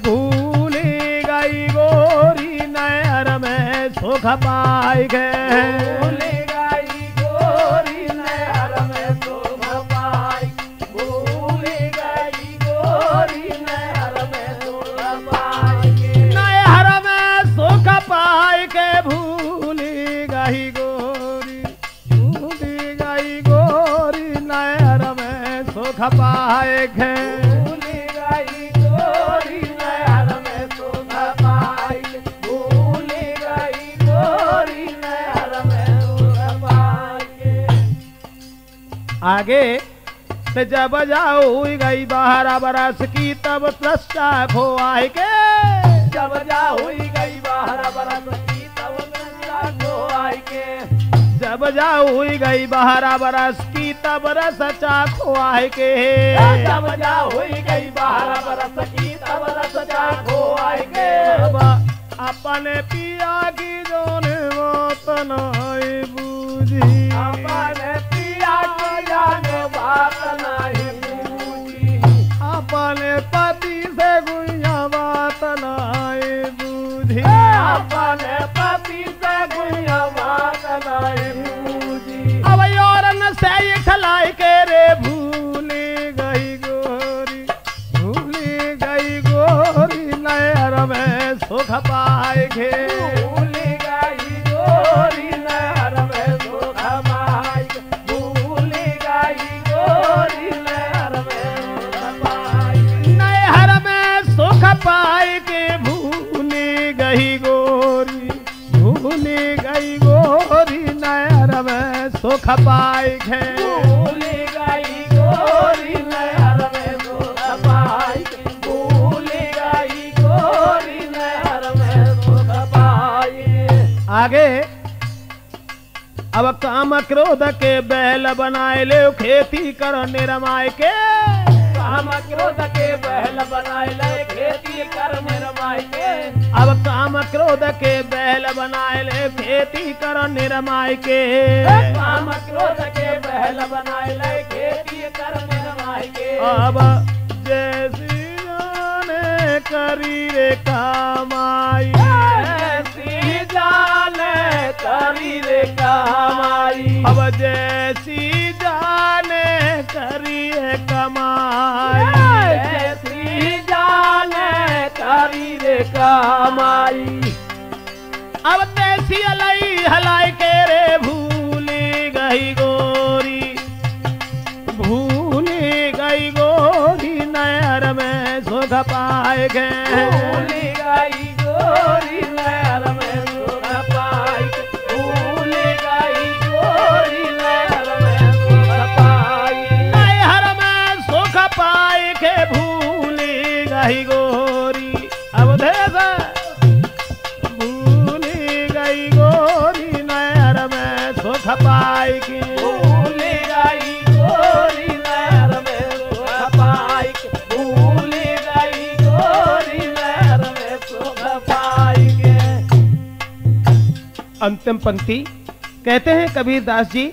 Speaker 1: भूली गई गोरी नहर में सुख पाई गए।
Speaker 2: भूली गई गोरी नहर में सुख पाई। भूली गई गोरी नहर में सुख पाई के।
Speaker 1: नहर में सुख पाई के भूली गई गोरी। भूली गई गोरी नहर में सुख पाए के।
Speaker 2: भूली
Speaker 1: आगे ते जब जाओ गई 12 बरस की तब सच्चा खो आए के
Speaker 2: जब जा हुई गई 12 बरस की तब सच्चा खो आए के
Speaker 1: जब जाओ गई 12 बरस की तब सच्चा खो आए के
Speaker 2: जब जा हुई गई 12 बरस की तब सच्चा खो आए के
Speaker 1: अपने पिया की जोन मौत नहीं बूझी
Speaker 2: अपने पिया की जाने बात नहीं बूझी
Speaker 1: अपने पति से गुइया बात नहीं बूझी
Speaker 2: अपने पति से गुइया बात नहीं बूझी
Speaker 1: अब और न से खलाई के रे भूली गई गोरी नहर में सुख पाए गे
Speaker 2: भूली गई गोरी नहर में सुख पाए भूली गई गोरी नहर में सुख पाए
Speaker 1: नहर में सुख पाए के भूली गई गोरी नहर में सुख पाए गे
Speaker 2: भूली गई गोरी नहर में सुख पाए भूली गई गोरी नहर में सुख पाए
Speaker 1: आगे अब काम क्रोध के बैल बनाए ले खेती कर निरमाय के
Speaker 2: काम क्रोध के बैल बनाए ले खेती कर निरमाय के
Speaker 1: अब काम क्रोध के बैल बनाए ले खेती कर निरमाय के
Speaker 2: काम क्रोध के बैल बनाए ले खेती कर निरमाय के
Speaker 1: अब जैसी जाने करी रे कामाई
Speaker 2: ऐसी जाने करी रे कमाई
Speaker 1: अब जैसी जाने करी रे कमाई
Speaker 2: ऐसी जाने करी रे कमाई
Speaker 1: अब तैसी हलाई हलाई के रे भूली गई गोरी नहर में सुख पाए गे
Speaker 2: भूली गई गोरी नहर में सुख पाई भूली गई गोरी नहर में सुख पाई
Speaker 1: नहर में सुख पाए के भूली गई गोरी अब देखा भूली गई गोरी नहर में सुख पाए के
Speaker 2: भूली गई गोरी नहर में सुख पाई भूली गई गोरी नहर में सुख पाई के
Speaker 1: अंतिम पंक्ति कहते हैं कबीर दास जी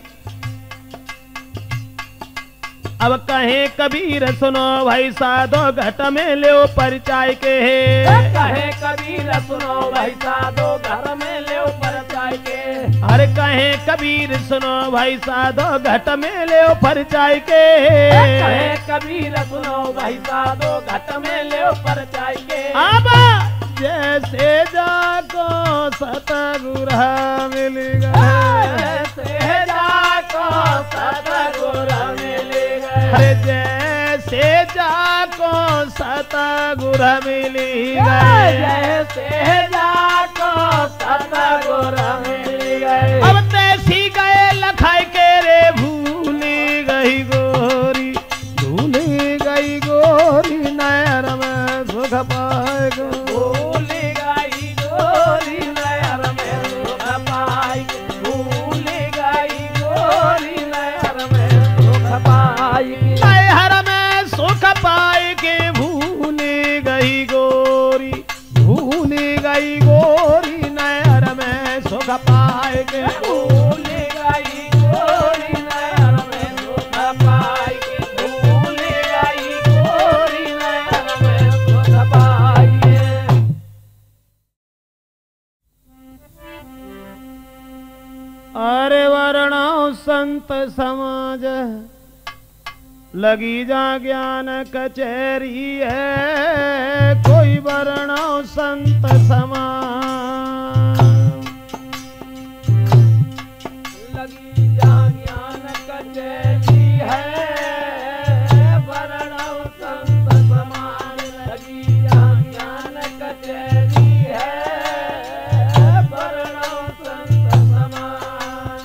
Speaker 1: अब कहे कबीर सुनो भाई साधो घट में ले परिचय के
Speaker 2: कहे कबीर सुनो भाई साधो घर में ले परिचय के
Speaker 1: अरे कहे कबीर सुनो भाई साधो घट में ले परिचय के
Speaker 2: कहे कबीर सुनो भाई साधो घट में ले परिचय के
Speaker 1: अब जैसे जाको सतगुरु मिल गए
Speaker 2: जैसे जाको सतगुरु मिल गए
Speaker 1: अरे जैसे जाको सतगुरु मिल गए
Speaker 2: जैसे जाको सतगुरु मिल गए
Speaker 1: अब तैसी गए लखाई के रे भूली गई गोरी नहर में सुख पाए गो
Speaker 2: भूली गई गोरी नहर में सुख पाई भूली गई गोरी नहर में सुख पाई
Speaker 1: नहर में सुख पाए के भूली गई गोरी नहर में सुख पाए के
Speaker 2: भूली गई गोरी नहर में सुख पाई भूली गई गोरी नहर में सुख पाई
Speaker 1: अरे वर्णो संत समाज लगी जा ज्ञान कचहरी है कोई वर्णो संत समाज
Speaker 2: लगी जा ज्ञान कचहरी है वर्णव संत समान लगी जा ज्ञान कचहरी है वर्णव संत समान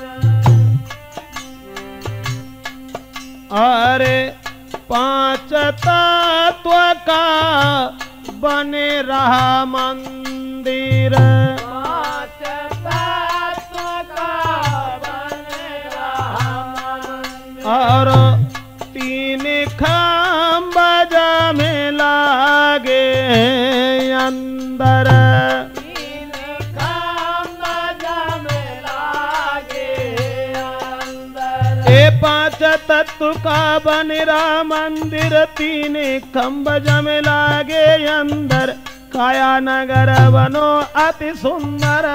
Speaker 1: बने रहा मंदिर,
Speaker 2: पांच तत्व का बने रहा मंदिर।
Speaker 1: और तीन खम्भ में लागे अंदर,
Speaker 2: तीन खम्भ में लागे अंदर।
Speaker 1: ए पांच तत्व का बन रहा मंदिर, तीन खम्भ में लागे अंदर, काया नगर बनो अति सुंदर।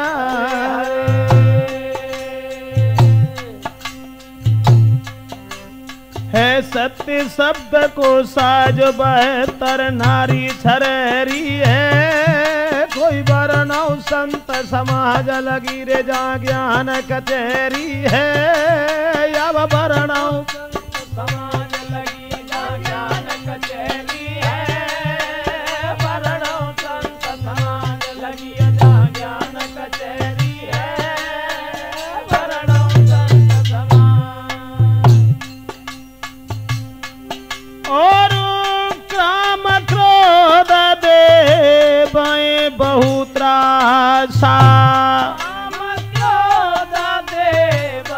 Speaker 1: है सत्य शब्द को साज बहतर, नारी छरेरी है कोई बरनौ संत समाज, लगी रे जा ज्ञान कचहरी है अब बरनौ
Speaker 2: समाज लगी जा ज्ञान कचहरी है, बरनौ संत समाज लगी जा ज्ञान कचहरी है, बरनौ संत समाज।
Speaker 1: और काम क्रोध दे बहु त्रासा,
Speaker 2: काम क्रोध देव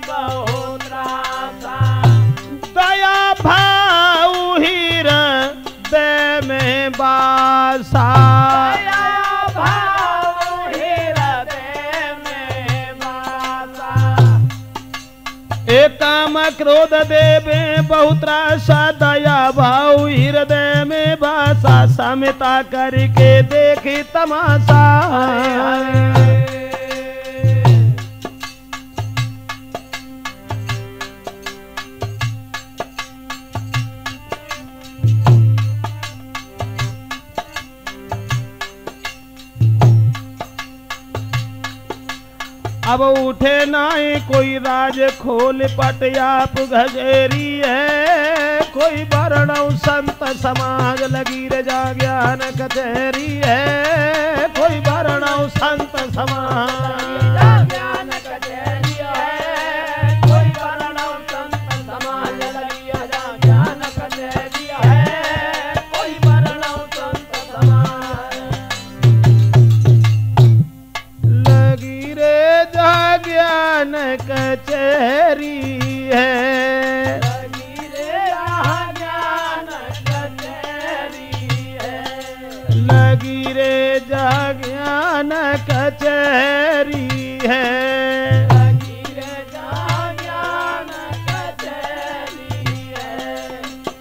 Speaker 2: बहुत रासा,
Speaker 1: दया भाव हृदय में बासा,
Speaker 2: दया भाव हृदय में वासा।
Speaker 1: एक काम क्रोध देवे बहुत रासा, दया भाव हृदय में बासा, समिता करके देखी तमाशा। अब उठे नाई कोई राज खोल पट आप घजेरी है, कोई बरनौ संत समाज लगी रे जा ज्ञान कचहरी है, कोई बरनौ संत समाज।
Speaker 2: ज्ञान कचहरी है, कोई बरनौ संत समाज लगी जा ज्ञान कचहरी है, कोई बरनौ संत समाज।
Speaker 1: लगी रे जा ज्ञान कचहरी है,
Speaker 2: लगी रे ज्ञान कचहरी है,
Speaker 1: लगी रे जा ज्ञान कचहरी है।
Speaker 2: लगी रे ज्ञान कचहरी है।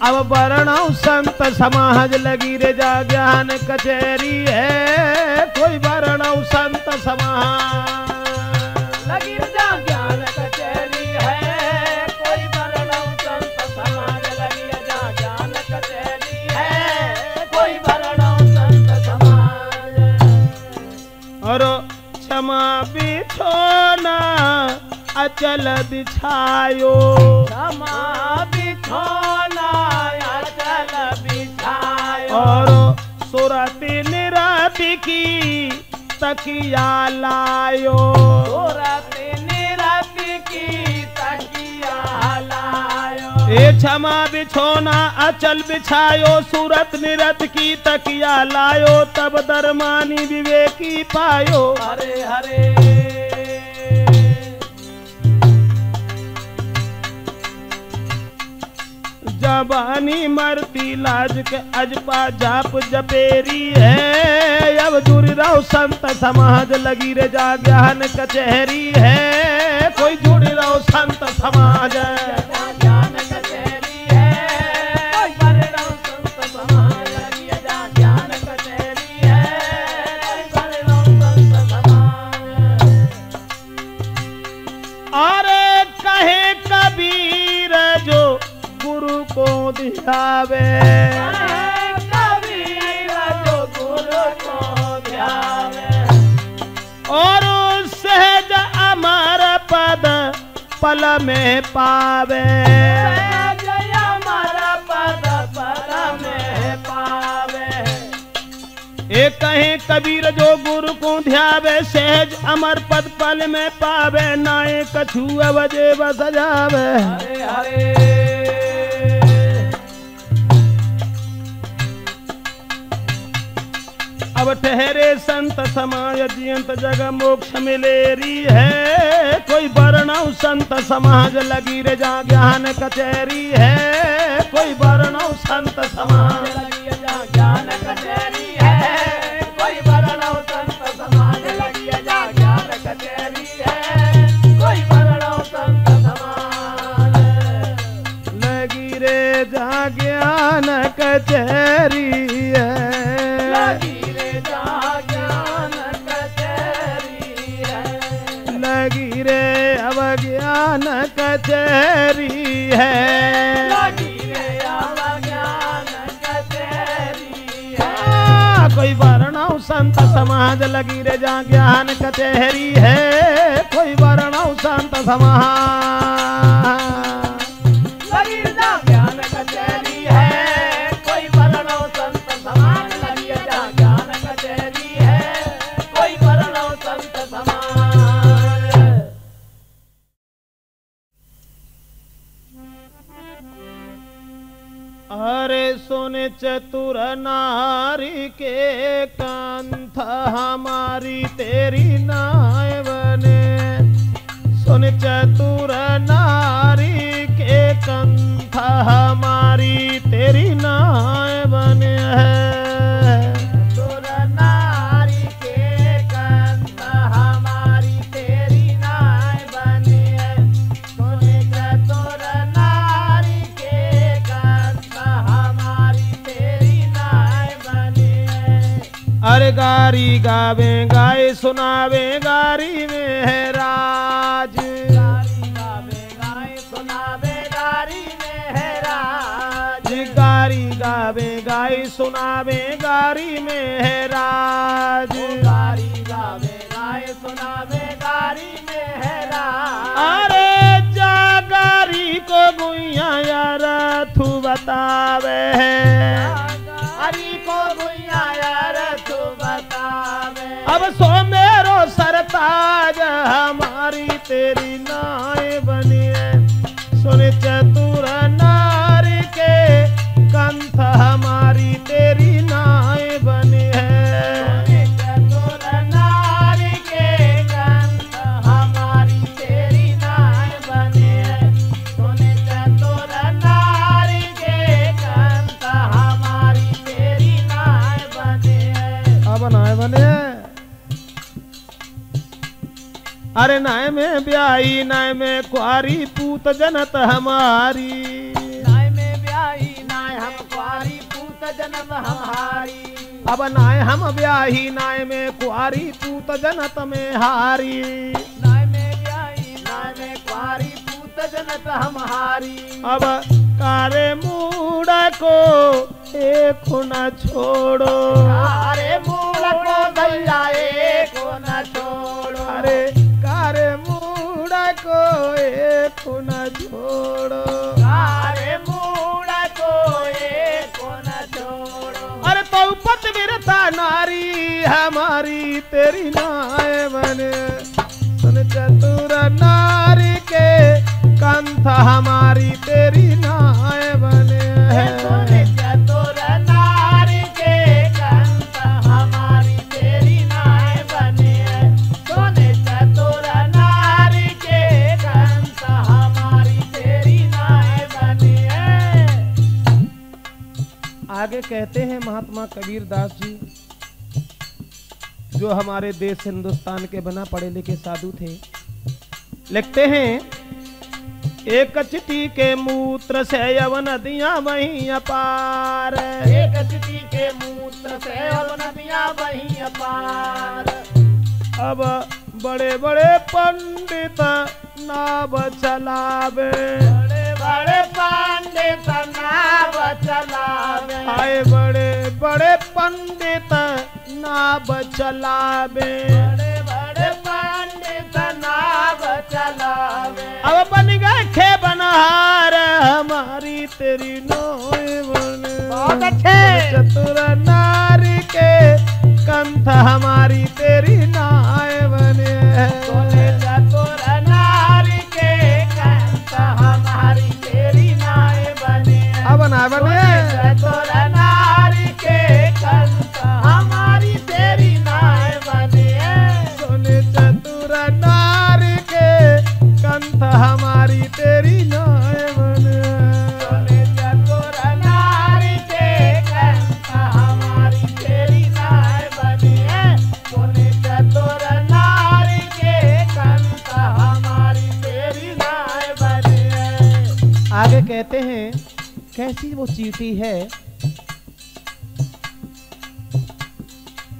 Speaker 1: अब बरनौ संत समाज लगी रे जा ज्ञान कचहरी है, कोई बरनौ संत समाज।
Speaker 2: लगी रे जा ज्ञान कचहरी है, कोई बरनौ संत समाज लगी रे जा ज्ञान कचहरी है, कोई बरनौ संत समाज।
Speaker 1: और क्षमा बिछोना अचल बिछायो,
Speaker 2: क्षमा बिछोना अचल बिछायो,
Speaker 1: और सुरति निरति की तकिया लायो,
Speaker 2: सुरति निरति की तकिया लायो।
Speaker 1: ए क्षमा बिछोना अचल बिछायो, सूरत निरत की तकिया लायो, तब दरमानी विवेकी पायो।
Speaker 2: हरे हरे
Speaker 1: जबानी मरती लाज के अजपा जाप जपेरी है, अब जुड़ रहो संत समाज लगी रे जा ज्ञान कचहरी है, कोई जुड़ रहो संत समाज।
Speaker 2: ज्ञान कचहरी है, कोई बरनौ संत समाज लगी जा ज्ञान कचहरी है, कोई बरनौ संत समाज।
Speaker 1: अरे कहे कबीर जो गुरु को ध्यावे,
Speaker 2: कबीर जो गुरु को ध्यावे,
Speaker 1: और सहज अमर पद पल में पावे,
Speaker 2: जय अमर पद पल में पावे।
Speaker 1: एक कहीं कबीर जो गुरु को ध्यावे, सहज अमर पद पल में पावे, नाए कछु अवजे बस जावे।
Speaker 2: हरे हरे
Speaker 1: अब ठहरे संत समाज जियंत जग मोक्ष मिलेरी है। कोई वर्णव संत समाज लगी रे जा ज्ञान कचहरी है। कोई वर्णव संत समाज
Speaker 2: लगी जा ज्ञान कचहरी है। कोई वर्णव संत समाज लगी जा ज्ञान कचहरी है। कोई वर्णव संत समाज
Speaker 1: लगी रे जा ज्ञान कचहरी है।
Speaker 2: लगी रे जा ज्ञान कचहरी है।
Speaker 1: लगी रे अब ज्ञान कचहरी है।
Speaker 2: लगी रे अब ज्ञान कचहरी है।
Speaker 1: कोई वर्णव संत समाज लगी रे जा ज्ञान कचहरी है। कोई वर्णव संत समाज
Speaker 2: लगी रे जा ज्ञान कचहरी है। कोई वर्णव संत समाज लगी जा ज्ञान कचहरी है। कोई वर्णव संत समाज
Speaker 1: अरे सुन चतुर नारी के कंठ हमारी तेरी नाय बने। सुन चतुर नारी के कंठ हमारी तेरी नाय बने है।
Speaker 2: चतुर नारी के कंठ हमारी तेरी नाय बनी है। सुन चतुर नारी के कंठ हमारी तेरी नाय बनी है।
Speaker 1: अरे गारी गावे गाए सुनावे गारी में है राज।
Speaker 2: गारी गावे गाए सुनावे गारी में है राज।
Speaker 1: गारी गावे गाए सुनावे गारी में है राज।
Speaker 2: गारी गावे गाए सुनावे गारी में है राज।
Speaker 1: अरे जा गारी को गुइया यार तू बतावे है।
Speaker 2: हरि को भुइया यार तू बतावे।
Speaker 1: अब सो मेरो सरताज हमारी तेरी नाय बनी है। सुन चतुर नारी के कंठ हमारी तेरी नाय बनी है।
Speaker 2: चतुर नारी के कंठ हमारी तेरी नाय बनी है। सुन चतुर नारी के कंठ हमारी तेरी नाय बनी है।
Speaker 1: अब नाय बने अरे नाय में ब्याही नाय में कुआरी पूत जनत हमारी।
Speaker 2: नाय में ब्याही नाय हम कुआरी पूत जन्म हमारी।
Speaker 1: अब नाय हम ब्याही नाय में कुआरी पूत जनत में हारी।
Speaker 2: नाय में ब्याही नाय में कुआरी पूत जनत हमारी।
Speaker 1: अब कारे मूड़ा को एक न छोड़ो।
Speaker 2: कारे मूड़ को दैया एक न छोड़ो।
Speaker 1: अरे कारे मूड़ा को एक न छोड़ो।
Speaker 2: कारे मूड़ को एक न छोड़ो।
Speaker 1: अरे तो पत विरता नारी हमारी तेरी नाय बने। सुन चतुर नारी के कंठ हमारी तेरी नाय बने है।
Speaker 2: चतुर नारी के कंठ हमारी तेरी नाय बने है। सोने चतुर नारी के कंठ हमारी तेरी नाय बने है।
Speaker 1: आगे कहते हैं महात्मा कबीर दास जी जो हमारे देश हिंदुस्तान के बना पढ़े लिखे साधु थे। लिखते हैं एक चिटी के मूत्र से यव नदियां वहीं अपार।
Speaker 2: एक चिटी के मूत्र से अब नदियां वहीं अपार।
Speaker 1: अब बड़े बड़े पंडित नाव चलावे।
Speaker 2: बड़े बड़े पंडित नाव चलावे।
Speaker 1: आए बड़े बड़े पंडित नाव चलावे।
Speaker 2: बड़े बड़े पंडित नाव चलावे।
Speaker 1: अब बन गए खे बनहार हमारी तेरी नोय बने।
Speaker 2: बहुत अच्छे।
Speaker 1: चतुर नारी के कंठ हमारी तेरी नाय बने है।
Speaker 2: सोने चतुर नारी के कंठ हमारी तेरी नाय बने है।
Speaker 1: अब ना बने
Speaker 2: चतुर नारी के कंठ हमारी
Speaker 1: कहते हैं कैसी वो चीटी है।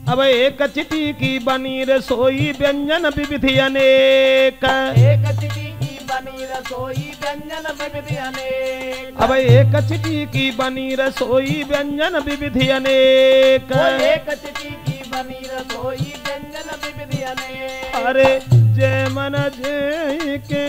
Speaker 1: अब एक चिटी की बनी रसोई व्यंजन विविधि अनेक।
Speaker 2: एक चिटी की बनी रसोई व्यंजन विविधि अनेक।
Speaker 1: अब एक चिटी की बनी रसोई व्यंजन विविधि अनेक।
Speaker 2: एक चिटी की बनी रसोई व्यंजन विविधि अनेक।
Speaker 1: अरे जय मन जय के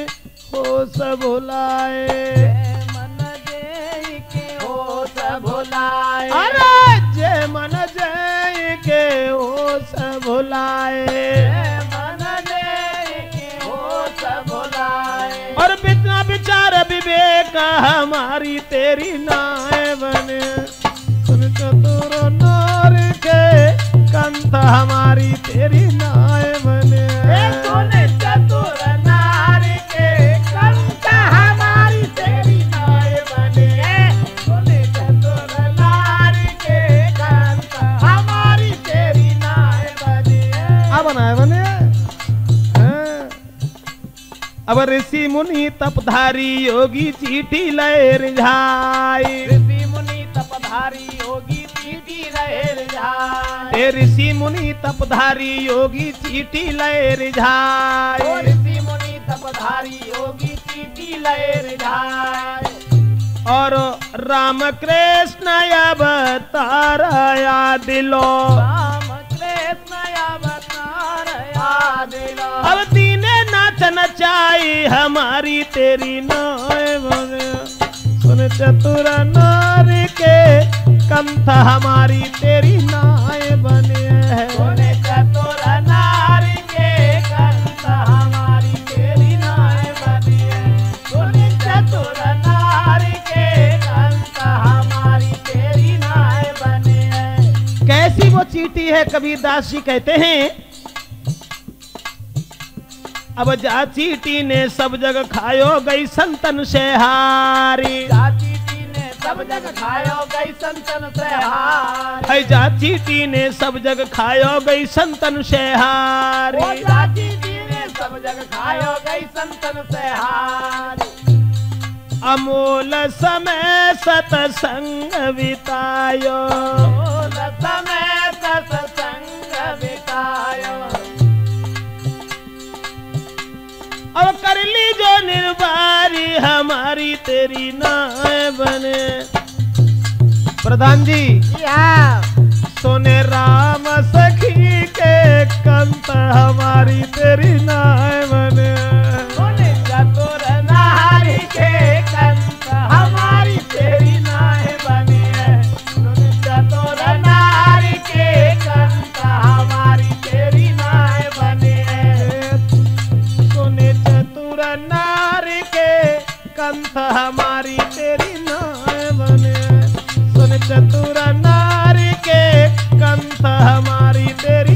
Speaker 1: हो सब भुलाए।
Speaker 2: जय मन जय के हो सब भुलाए।
Speaker 1: अरे जय मन जय के हो सब भुलाए।
Speaker 2: जय मन जय के हो सब भुलाए।
Speaker 1: और बिना विचार विवेक हमारी तेरी नाय बने। सुन चतुर नार के कंठ हमारी तेरी नाय बने।
Speaker 2: सुन चतुर नार के कंठ हमारी तेरी नाय बने। सुन चतुर नार के कंठ हमारी तेरी नाय बने।
Speaker 1: अब नाय बने। अब ऋषि मुनि तपधारी योगी चीटी लय रिझाई।
Speaker 2: ऋषि मुनि तपधारी योगी चीटी लय रिझाई।
Speaker 1: ऋषि मुनि तपधारी योगी चीटी लय रिझाई।
Speaker 2: ऋषि मुनि तपधारी योगी चीटी लय रिझाई।
Speaker 1: और राम कृष्ण अवतार दिलो।
Speaker 2: राम कृष्ण अवतार दिलो।
Speaker 1: अब दीने नाच नचाई हमारी तेरी नाय बने। सुन चतुर नार के कंठ हमारी तेरी नाय बने है।
Speaker 2: सुन चतुर नार के कंठ हमारी तेरी नाय बने है। सुन चतुर नार के कंठ हमारी तेरी नाय बने है।
Speaker 1: कैसी वो चीटी है कबीरदास जी कहते हैं। अब जा चीटी ने सब जग खायो गई संतन से हारी।
Speaker 2: जा चीटी ने सब जग खायो गई संतन से हारी।
Speaker 1: है जा चीटी ने सब जग खायो गई संतन से हारी।
Speaker 2: ओ जा चीटी ने सब जग खायो गई संतन से हारी।
Speaker 1: अमोल समय सतसंग बितायो।
Speaker 2: अमोल समय सतसंग बितायो।
Speaker 1: अब कर ली जो निर्वारी हमारी तेरी नाय बने। प्रधान जी सोने राम सखी के कंठ हमारी तेरी नाय बने।
Speaker 2: सोने चतुर नारी के कंठ हमारी तेरी नाय बने। सोने चतुर नारी के कंठ हमारी तेरी नाय बने।
Speaker 1: सोने चतुर नार के कंठ हमारी तेरी नाय बने। सुन चतुर नार के कंठ हमारी तेरी